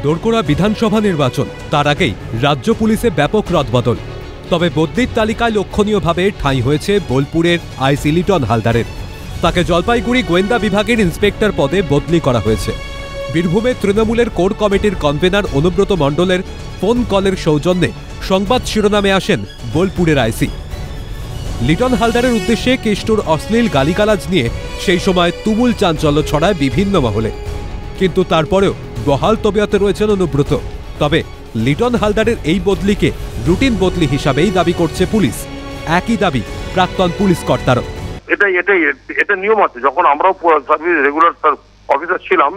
দোরগোড়া বিধানসভা নির্বাচন, তার আগেই রাজ্য পুলিশে ব্যাপক রদবদল। তবে বদলির তালিকায় লক্ষণীয়ভাবে ঠাঁই হয়েছে বোলপুরের আইসি লিটন হালদারের। তাকে জলপাইগুড়ি গোয়েন্দা বিভাগের ইন্সপেক্টর পদে বদলি করা হয়েছে। বীরভূমে তৃণমূলের কোর কমিটির কনভেনার অনুব্রত মণ্ডলের ফোন কলের সৌজন্যে সংবাদ শিরোনামে আসেন বোলপুরের আইসি। লিটন হালদারের উদ্দেশ্যে কেষ্টর অশ্লীল গালিগালাজ নিয়ে সেই সময় তুমুল চাঞ্চল্য ছড়ায় বিভিন্ন মহলে। কিন্তু তারপরেও বহাল তবিয়তে রয়েছেন অনুব্রত। তবে লিটন হালদারের এই বদলিকে রুটিন বদলি হিসাবেই দাবি করছে পুলিশ। একই দাবি প্রাক্তন পুলিশ কর্তারও। এটা নিয়ম আছে। যখন আমরাও সার্ভিস রেগুলার অফিসার ছিলাম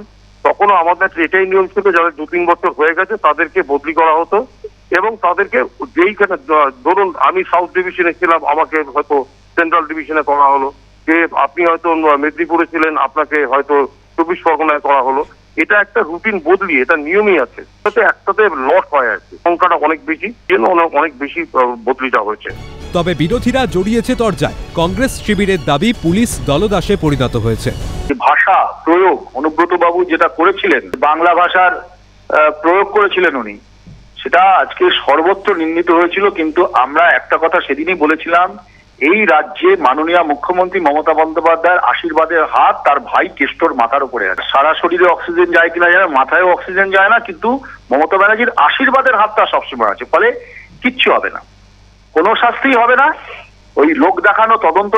তখনও আমাদের এটাই নিয়ম ছিল, যাদের 2-3 বছর হয়ে গেছে তাদেরকে বদলি করা হতো এবং তাদেরকে যেইখানে, ধরুন আমি সাউথ ডিভিশনে ছিলাম, আমাকে হয়তো সেন্ট্রাল ডিভিশনে করা হলো, যে আপনি হয়তো মেদিনীপুরে ছিলেন, আপনাকে হয়তো 24 পরগনায় করা হলো। এটা একটা রুটিন বদলি, এটা নিয়মই আছে। একটাতে লট হয় আর কি, সংখ্যাটা অনেক বেশি, অনেক বেশি বদলিটা হয়েছে। তবে বিরোধীরা জড়িয়েছে তরজায়। কংগ্রেস শিবিরের দাবি পুলিশ দলদাসে পরিণত হয়েছে। ভাষা প্রয়োগ অনুব্রত বাবু যেটা করেছিলেন, বাংলা ভাষার প্রয়োগ করেছিলেন উনি, সেটা আজকে সর্বত্র নিন্দিত হয়েছিল। কিন্তু আমরা একটা কথা সেদিনই বলেছিলাম, এই রাজ্যে মাননীয় মুখ্যমন্ত্রী মমতা বন্দ্যোপাধ্যায়ের আশীর্বাদের হাত তার ভাই কেষ্টর মাথার উপরে আছে। সারা শরীরে অক্সিজেন যায় কিনা জানে, মাথায়ও অক্সিজেন যায় না, কিন্তু মমতা ব্যানার্জির আশীর্বাদের হাত তার সবসময় আছে। ফলে কিচ্ছু হবে না, কোনো শাস্তি হবে না। ওই লোক দেখানো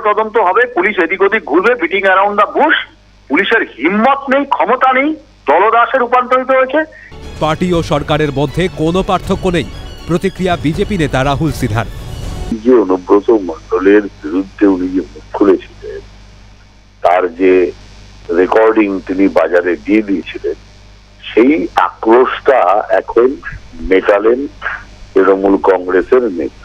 তদন্ত হবে, পুলিশ এদিক ওদিক ঘুরবে, বিটিং অ্যারাউন্ড দ্য বুশ। পুলিশের হিম্মত নেই, ক্ষমতা নেই, দলদাসে রূপান্তরিত হয়েছে। পার্টি ও সরকারের মধ্যে কোনো পার্থক্য নেই, প্রতিক্রিয়া বিজেপি নেতা রাহুল সিনহার। যে অনুব্রত মণ্ডলের বিরুদ্ধে উনি যে মুখ খুলেছিলেন, তার যে রেকর্ডিং তিনি বাজারে দিয়ে দিয়েছিলেন, সেই আক্রোশটা এখন মেটালেন তৃণমূল কংগ্রেসের নেতা।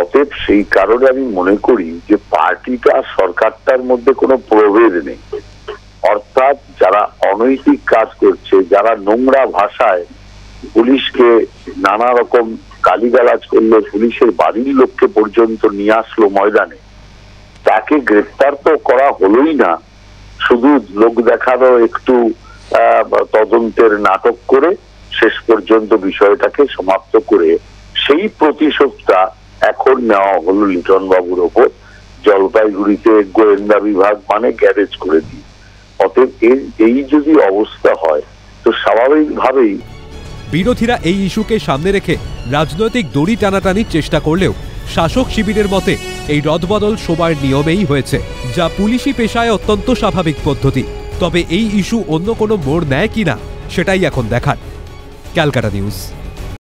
অতএব সেই কারণে আমি মনে করি যে পার্টিটা সরকারটার মধ্যে কোনো প্রভেদ নেই। অর্থাৎ যারা অনৈতিক কাজ করছে, যারা নোংরা ভাষায় পুলিশকে নানা রকম গালিগালাজ করলো, পুলিশের বাড়ির লোককে পর্যন্ত নিয়ে আসলো ময়দানে, তাকে গ্রেফতার তো করা হলোই না, শুধু লোক দেখানো একটু তদন্তের নাটক করে শেষ পর্যন্ত বিষয়টাকে সমাপ্ত করে সেই প্রতিশোধটা এখন নেওয়া হলো লিটন বাবুর ওপর। জলপাইগুড়িতে গোয়েন্দা বিভাগ মানে গ্যারেজ করে দিই। অতএব এই যদি অবস্থা হয় তো স্বাভাবিকভাবেই বিরোধীরা এই ইস্যুকে সামনে রেখে রাজনৈতিক দড়ি টানাটানির চেষ্টা করলেও শাসক শিবিরের মতে এই রদবদল সবার নিয়মেই হয়েছে, যা পুলিশি পেশায় অত্যন্ত স্বাভাবিক পদ্ধতি। তবে এই ইস্যু অন্য কোনো মোড় নেয় কিনা সেটাই এখন দেখার। ক্যালকাটা নিউজ।